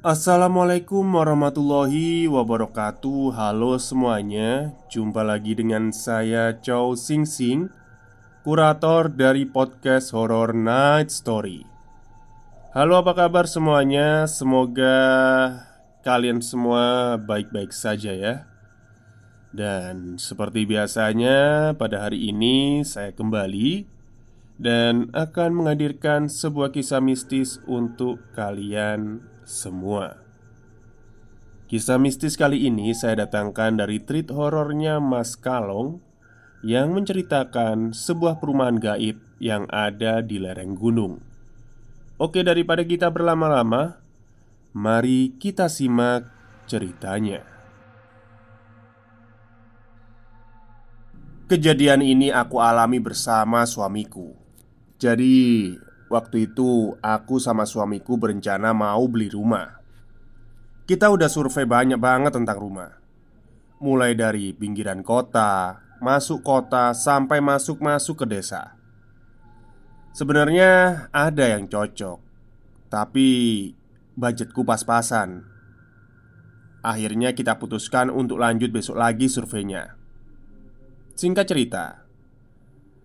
Assalamualaikum warahmatullahi wabarakatuh. Halo semuanya, jumpa lagi dengan saya Chow Sing Sing, kurator dari podcast Horror Night Story. Halo, apa kabar semuanya? Semoga kalian semua baik-baik saja ya. Dan seperti biasanya, pada hari ini saya kembali dan akan menghadirkan sebuah kisah mistis untuk kalian semua. Kisah mistis kali ini saya datangkan dari treat horornya Mas Kalong yang menceritakan sebuah perumahan gaib yang ada di lereng gunung. Oke, daripada kita berlama-lama, mari kita simak ceritanya. Kejadian ini aku alami bersama suamiku. Jadi, waktu itu aku sama suamiku berencana mau beli rumah. Kita udah survei banyak banget tentang rumah. Mulai dari pinggiran kota, masuk kota, sampai masuk-masuk ke desa. Sebenarnya ada yang cocok, tapi budgetku pas-pasan. Akhirnya kita putuskan untuk lanjut besok lagi surveinya. Singkat cerita,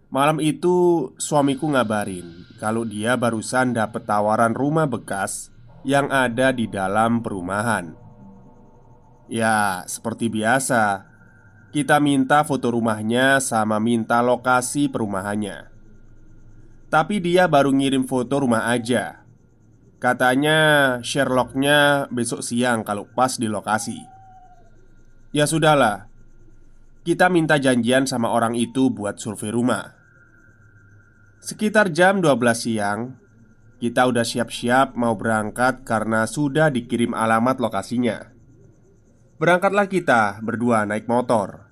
malam itu suamiku ngabarin kalau dia barusan dapet tawaran rumah bekas yang ada di dalam perumahan. Ya, seperti biasa, kita minta foto rumahnya sama minta lokasi perumahannya. Tapi dia baru ngirim foto rumah aja. Katanya Sherlocknya besok siang kalau pas di lokasi. Ya sudahlah, kita minta janjian sama orang itu buat survei rumah. Sekitar jam 12 siang, kita udah siap-siap mau berangkat karena sudah dikirim alamat lokasinya. Berangkatlah kita berdua naik motor.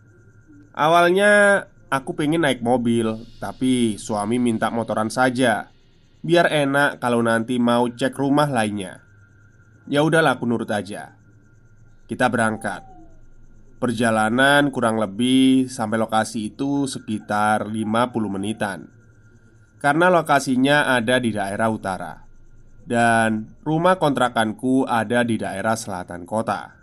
Awalnya aku pengen naik mobil, tapi suami minta motoran saja, biar enak kalau nanti mau cek rumah lainnya. Ya udahlah, aku nurut aja. Kita berangkat. Perjalanan kurang lebih sampai lokasi itu sekitar 50 menitan. Karena lokasinya ada di daerah utara dan rumah kontrakanku ada di daerah selatan kota.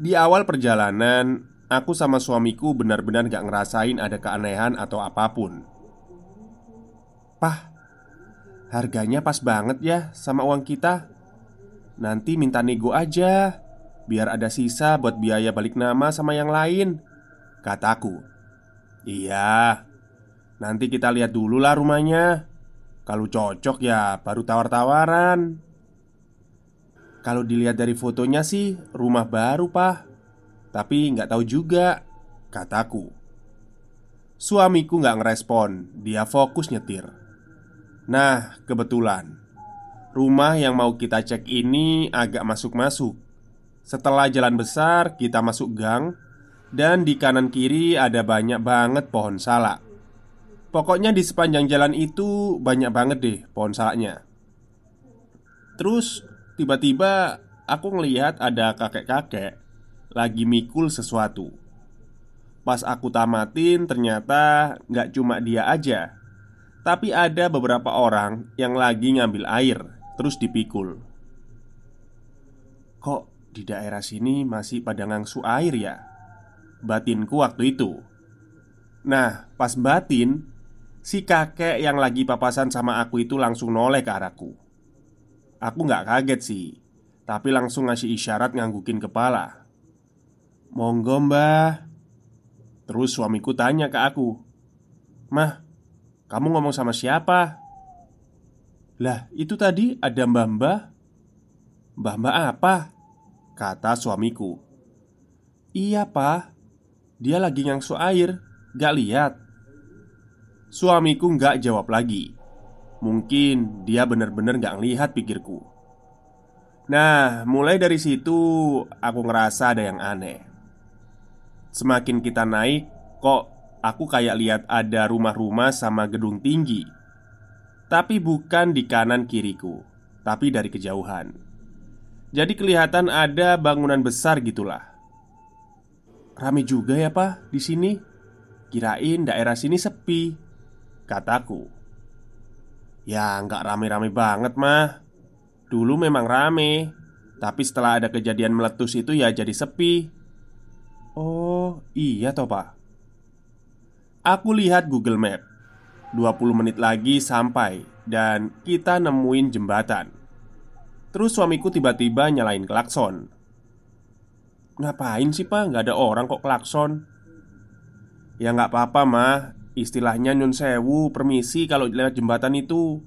Di awal perjalanan, aku sama suamiku benar-benar gak ngerasain ada keanehan atau apapun. "Pah, harganya pas banget ya sama uang kita. Nanti minta nego aja, biar ada sisa buat biaya balik nama sama yang lain," kataku. "Iya, nanti kita lihat dulu lah rumahnya. Kalau cocok ya baru tawar-tawaran." "Kalau dilihat dari fotonya sih rumah baru, Pak. Tapi nggak tahu juga," kataku. Suamiku nggak ngerespon, dia fokus nyetir. Nah, kebetulan rumah yang mau kita cek ini agak masuk-masuk. Setelah jalan besar, kita masuk gang. Dan di kanan kiri ada banyak banget pohon salak. Pokoknya di sepanjang jalan itu banyak banget deh pohon salaknya. Terus tiba-tiba aku ngelihat ada kakek-kakek lagi mikul sesuatu. Pas aku tamatin ternyata nggak cuma dia aja, tapi ada beberapa orang yang lagi ngambil air terus dipikul. Kok di daerah sini masih pada ngangsu air ya? Batinku waktu itu. Nah, pas batin, si kakek yang lagi papasan sama aku itu langsung noleh ke arahku. Aku nggak kaget sih, tapi langsung ngasih isyarat nganggukin kepala. "Monggo mbah." Terus suamiku tanya ke aku, "Mah, kamu ngomong sama siapa?" "Lah, itu tadi ada mbah-mbah." "Mbah-mbah apa?" kata suamiku. "Iya pak, dia lagi ngangsu air, gak lihat." Suamiku nggak jawab lagi. Mungkin dia bener-bener gak ngelihat, pikirku. Nah, mulai dari situ aku ngerasa ada yang aneh. Semakin kita naik, kok aku kayak lihat ada rumah-rumah sama gedung tinggi. Tapi bukan di kanan kiriku, tapi dari kejauhan. Jadi kelihatan ada bangunan besar gitulah. "Rame juga ya pak di sini. Kirain daerah sini sepi," kataku. "Ya nggak rame-rame banget mah. Dulu memang rame, tapi setelah ada kejadian meletus itu ya jadi sepi. Oh iya toh pak. Aku lihat Google Map. 20 menit lagi sampai dan kita nemuin jembatan. Terus suamiku tiba-tiba nyalain klakson. Ngapain sih pak? Nggak ada orang kok klakson. Ya nggak apa-apa mah. Istilahnya nyun sewu, permisi kalau lewat jembatan itu.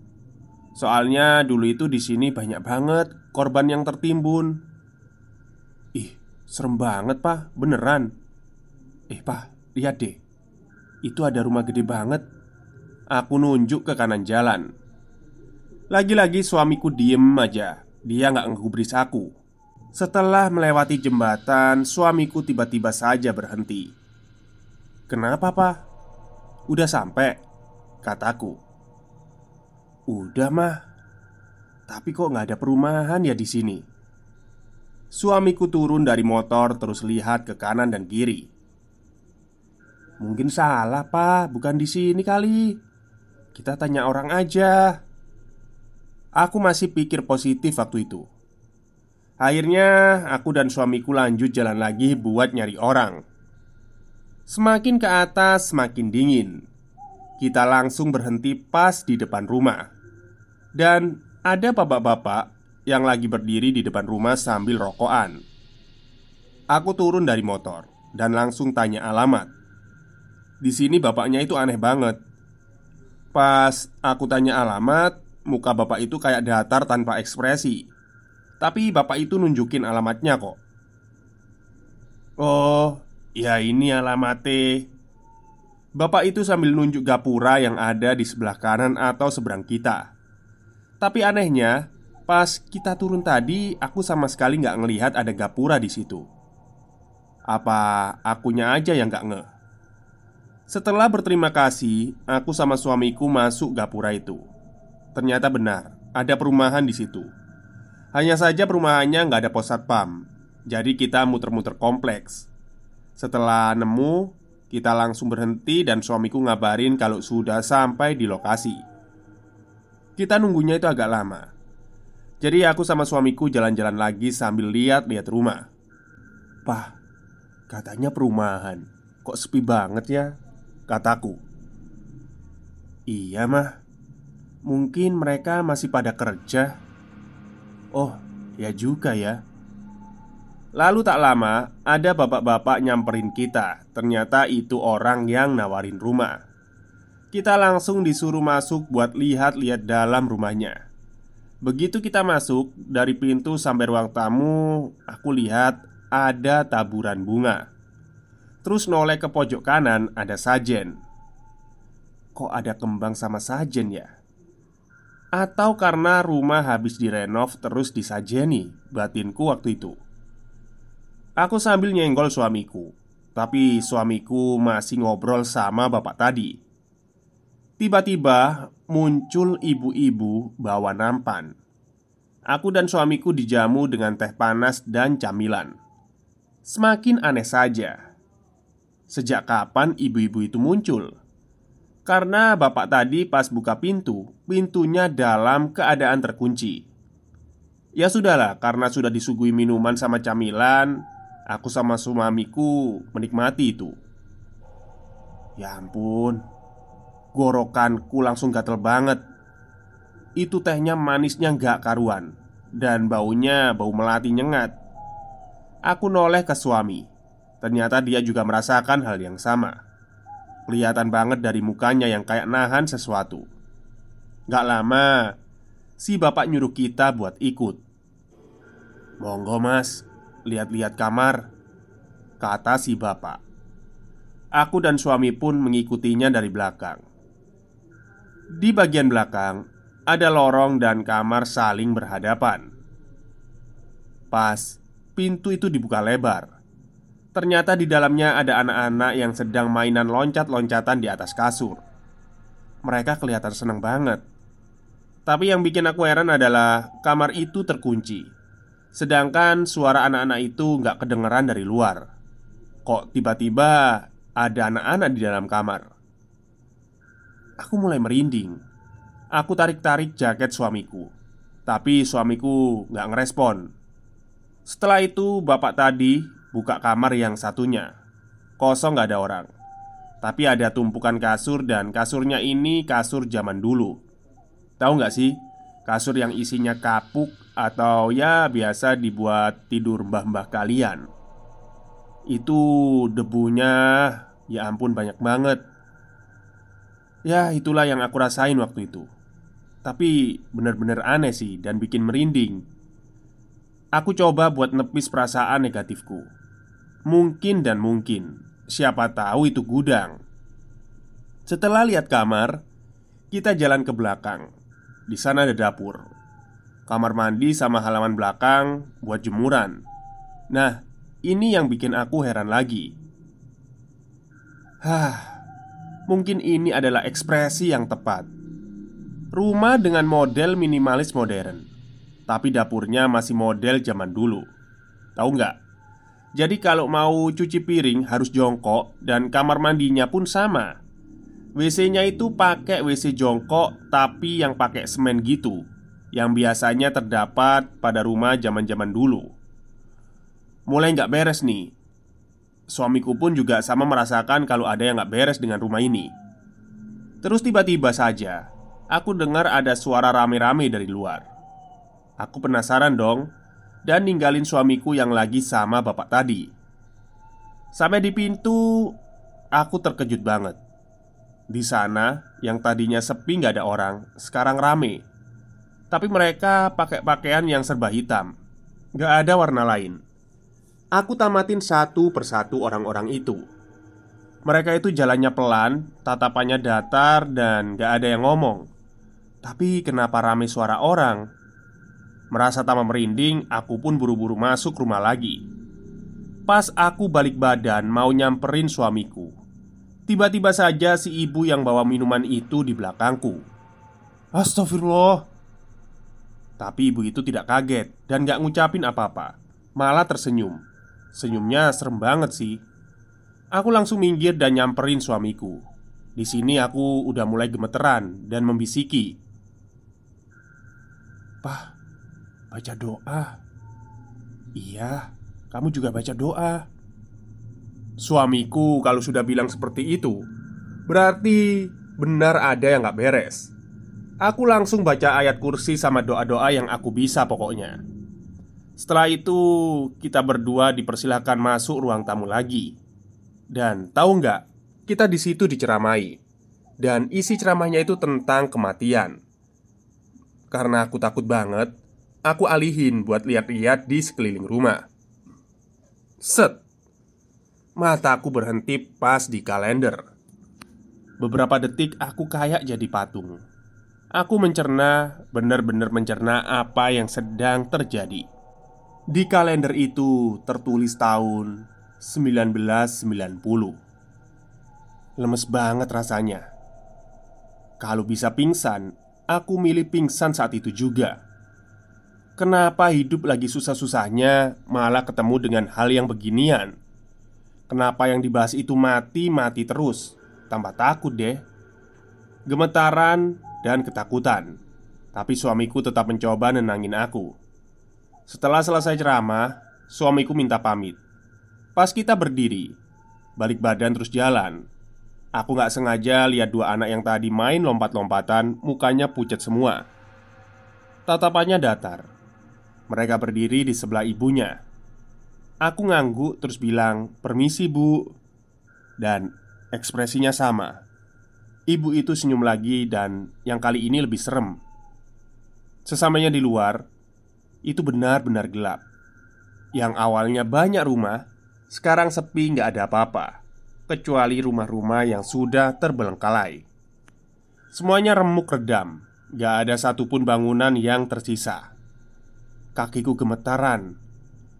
Soalnya dulu itu di sini banyak banget korban yang tertimbun. Ih, serem banget pak, beneran. Pak, lihat deh. Itu ada rumah gede banget. Aku nunjuk ke kanan jalan. Lagi-lagi suamiku diem aja. Dia nggak ngegubris aku. Setelah melewati jembatan, suamiku tiba-tiba saja berhenti. "Kenapa, Pak? Udah sampai?" kataku. "Udah, mah. Tapi kok nggak ada perumahan ya di sini?" Suamiku turun dari motor terus lihat ke kanan dan kiri. "Mungkin salah, Pak. Bukan di sini kali. Kita tanya orang aja." Aku masih pikir positif waktu itu. Akhirnya aku dan suamiku lanjut jalan lagi buat nyari orang. Semakin ke atas semakin dingin. Kita langsung berhenti pas di depan rumah. Dan ada bapak-bapak yang lagi berdiri di depan rumah sambil rokokan. Aku turun dari motor dan langsung tanya alamat. Di sini bapaknya itu aneh banget. Pas aku tanya alamat, muka bapak itu kayak datar tanpa ekspresi. Tapi bapak itu nunjukin alamatnya kok. "Oh, ya ini alamatnya." Bapak itu sambil nunjuk gapura yang ada di sebelah kanan atau seberang kita. Tapi anehnya, pas kita turun tadi, aku sama sekali nggak ngelihat ada gapura di situ. Apa akunya aja yang nggak ngeh? Setelah berterima kasih, aku sama suamiku masuk gapura itu. Ternyata benar, ada perumahan di situ. Hanya saja perumahannya nggak ada pos satpam. Jadi kita muter-muter kompleks. Setelah nemu, kita langsung berhenti dan suamiku ngabarin kalau sudah sampai di lokasi. Kita nunggunya itu agak lama. Jadi aku sama suamiku jalan-jalan lagi sambil lihat-lihat rumah. "Pak, katanya perumahan. Kok sepi banget ya?" kataku. "Iya mah. Mungkin mereka masih pada kerja." "Oh, ya juga ya." Lalu tak lama ada bapak-bapak nyamperin kita. Ternyata itu orang yang nawarin rumah. Kita langsung disuruh masuk buat lihat-lihat dalam rumahnya. Begitu kita masuk, dari pintu sampai ruang tamu, aku lihat ada taburan bunga. Terus noleh ke pojok kanan ada sajen. Kok ada kembang sama sajen ya? Atau karena rumah habis direnov terus disajeni, batinku waktu itu. Aku sambil nyenggol suamiku. Tapi suamiku masih ngobrol sama bapak tadi. Tiba-tiba muncul ibu-ibu bawa nampan. Aku dan suamiku dijamu dengan teh panas dan camilan. Semakin aneh saja. Sejak kapan ibu-ibu itu muncul? Karena bapak tadi pas buka pintu, pintunya dalam keadaan terkunci. Ya sudahlah, karena sudah disuguhi minuman sama camilan, aku sama suamiku menikmati itu. Ya ampun, gorokanku langsung gatel banget. Itu tehnya manisnya gak karuan. Dan baunya bau melati nyengat. Aku noleh ke suami. Ternyata dia juga merasakan hal yang sama. Kelihatan banget dari mukanya yang kayak nahan sesuatu. Gak lama, si bapak nyuruh kita buat ikut. "Monggo mas, lihat-lihat kamar," kata si bapak. Aku dan suami pun mengikutinya dari belakang. Di bagian belakang, ada lorong dan kamar saling berhadapan. Pas pintu itu dibuka lebar, ternyata di dalamnya ada anak-anak yang sedang mainan loncat-loncatan di atas kasur. Mereka kelihatan senang banget. Tapi yang bikin aku heran adalah kamar itu terkunci. Sedangkan suara anak-anak itu nggak kedengeran dari luar. Kok tiba-tiba ada anak-anak di dalam kamar? Aku mulai merinding. Aku tarik-tarik jaket suamiku. Tapi suamiku nggak ngerespon. Setelah itu bapak tadi buka kamar yang satunya. Kosong, nggak ada orang. Tapi ada tumpukan kasur, dan kasurnya ini kasur zaman dulu. Tahu nggak sih? Kasur yang isinya kapuk atau ya biasa dibuat tidur mbah-mbah kalian. Itu debunya, ya ampun, banyak banget. Ya itulah yang aku rasain waktu itu. Tapi bener-bener aneh sih dan bikin merinding. Aku coba buat nepis perasaan negatifku. Mungkin dan mungkin, siapa tahu itu gudang. Setelah lihat kamar, kita jalan ke belakang. Di sana ada dapur, kamar mandi sama halaman belakang buat jemuran. Nah, ini yang bikin aku heran lagi. Mungkin ini adalah ekspresi yang tepat. Rumah dengan model minimalis modern, tapi dapurnya masih model zaman dulu. Tahu nggak? Jadi kalau mau cuci piring harus jongkok, dan kamar mandinya pun sama. WC-nya itu pakai WC jongkok, tapi yang pakai semen gitu, yang biasanya terdapat pada rumah zaman-zaman dulu. Mulai nggak beres nih. Suamiku pun juga sama merasakan kalau ada yang nggak beres dengan rumah ini. Terus tiba-tiba saja aku dengar ada suara rame-rame dari luar. Aku penasaran dong, dan ninggalin suamiku yang lagi sama bapak tadi. Sampai di pintu, aku terkejut banget. Di sana, yang tadinya sepi nggak ada orang, sekarang rame. Tapi mereka pakai pakaian yang serba hitam, nggak ada warna lain. Aku tamatin satu persatu orang-orang itu. Mereka itu jalannya pelan, tatapannya datar, dan nggak ada yang ngomong. Tapi kenapa rame suara orang? Merasa tambah merinding, aku pun buru-buru masuk rumah lagi. Pas aku balik badan mau nyamperin suamiku, tiba-tiba saja si ibu yang bawa minuman itu di belakangku. Astagfirullah. Tapi ibu itu tidak kaget dan gak ngucapin apa-apa, malah tersenyum. Senyumnya serem banget sih. Aku langsung minggir dan nyamperin suamiku. Di sini aku udah mulai gemeteran dan membisiki, "Pah, baca doa." "Iya, kamu juga baca doa." Suamiku kalau sudah bilang seperti itu, berarti benar ada yang gak beres. Aku langsung baca ayat kursi sama doa-doa yang aku bisa pokoknya. Setelah itu kita berdua dipersilahkan masuk ruang tamu lagi. Dan tahu nggak, kita di situ diceramai. Dan isi ceramahnya itu tentang kematian. Karena aku takut banget, aku alihin buat lihat-lihat di sekeliling rumah. Set, mataku berhenti pas di kalender. Beberapa detik aku kayak jadi patung. Aku mencerna, benar-benar mencerna apa yang sedang terjadi. Di kalender itu tertulis tahun 1990. Lemes banget rasanya. Kalau bisa pingsan, aku milih pingsan saat itu juga. Kenapa hidup lagi susah-susahnya malah ketemu dengan hal yang beginian? Kenapa yang dibahas itu mati-mati terus? Tambah takut deh. Gemetaran dan ketakutan. Tapi suamiku tetap mencoba nenangin aku. Setelah selesai ceramah, suamiku minta pamit. Pas kita berdiri, balik badan terus jalan, aku gak sengaja lihat dua anak yang tadi main lompat-lompatan, mukanya pucat semua. Tatapannya datar. Mereka berdiri di sebelah ibunya. Aku ngangguk terus bilang, "Permisi bu." Dan ekspresinya sama. Ibu itu senyum lagi, dan yang kali ini lebih serem. Sesampainya di luar, itu benar-benar gelap. Yang awalnya banyak rumah, sekarang sepi, gak ada apa-apa, kecuali rumah-rumah yang sudah terbengkalai. Semuanya remuk redam, gak ada satupun bangunan yang tersisa. Kakiku gemetaran.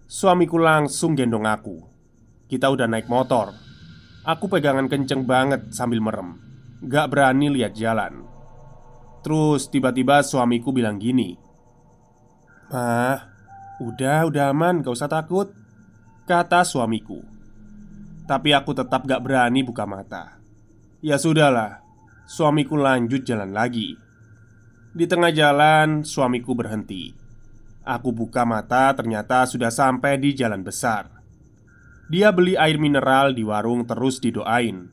Suamiku langsung gendong aku. Kita udah naik motor. Aku pegangan kenceng banget sambil merem, gak berani lihat jalan. Terus tiba-tiba suamiku bilang gini, "Mah, udah aman, gak usah takut," kata suamiku. Tapi aku tetap gak berani buka mata. Ya sudahlah, suamiku lanjut jalan lagi. Di tengah jalan, suamiku berhenti. Aku buka mata, ternyata sudah sampai di jalan besar. Dia beli air mineral di warung terus didoain.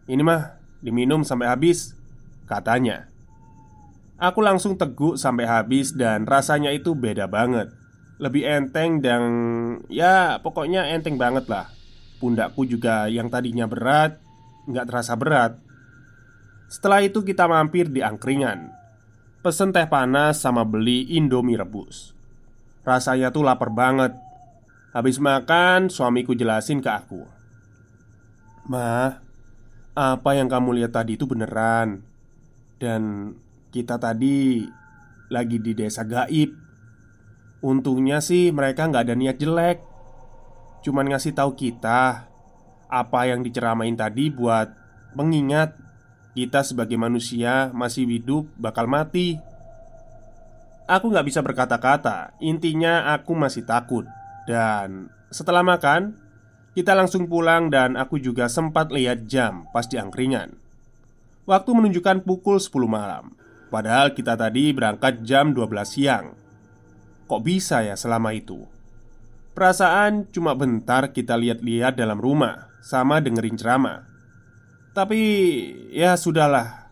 "Ini mah, diminum sampai habis," katanya. Aku langsung teguk sampai habis dan rasanya itu beda banget. Lebih enteng dan ya pokoknya enteng banget lah. Pundakku juga yang tadinya berat, nggak terasa berat. Setelah itu kita mampir di angkringan. Pesen teh panas sama beli Indomie rebus. Rasanya tuh lapar banget. Habis makan, suamiku jelasin ke aku, "Ma, apa yang kamu lihat tadi itu beneran. Dan kita tadi lagi di desa gaib. Untungnya sih mereka nggak ada niat jelek. Cuman ngasih tahu kita apa yang diceramain tadi buat mengingat kita sebagai manusia masih hidup bakal mati." Aku nggak bisa berkata-kata. Intinya aku masih takut. Dan setelah makan, kita langsung pulang dan aku juga sempat lihat jam pas di angkringan. Waktu menunjukkan pukul 10 malam. Padahal kita tadi berangkat jam 12 siang. Kok bisa ya selama itu? Perasaan cuma bentar kita lihat-lihat dalam rumah sama dengerin ceramah. Tapi ya sudahlah.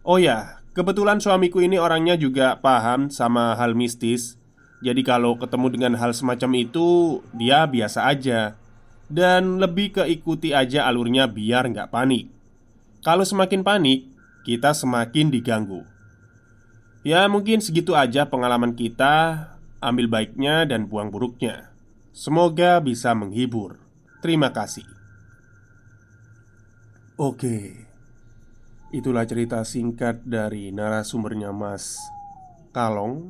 Oh ya, kebetulan suamiku ini orangnya juga paham sama hal mistis. Jadi kalau ketemu dengan hal semacam itu, dia biasa aja. Dan lebih ke ikuti aja alurnya biar nggak panik. Kalau semakin panik, kita semakin diganggu. Ya mungkin segitu aja pengalaman kita. Ambil baiknya dan buang buruknya. Semoga bisa menghibur. Terima kasih. Oke, itulah cerita singkat dari narasumbernya Mas Kalong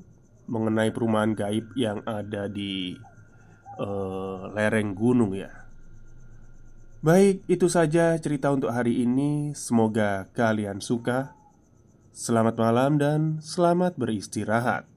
mengenai perumahan gaib yang ada di lereng gunung ya. Baik, itu saja cerita untuk hari ini. Semoga kalian suka. Selamat malam dan selamat beristirahat.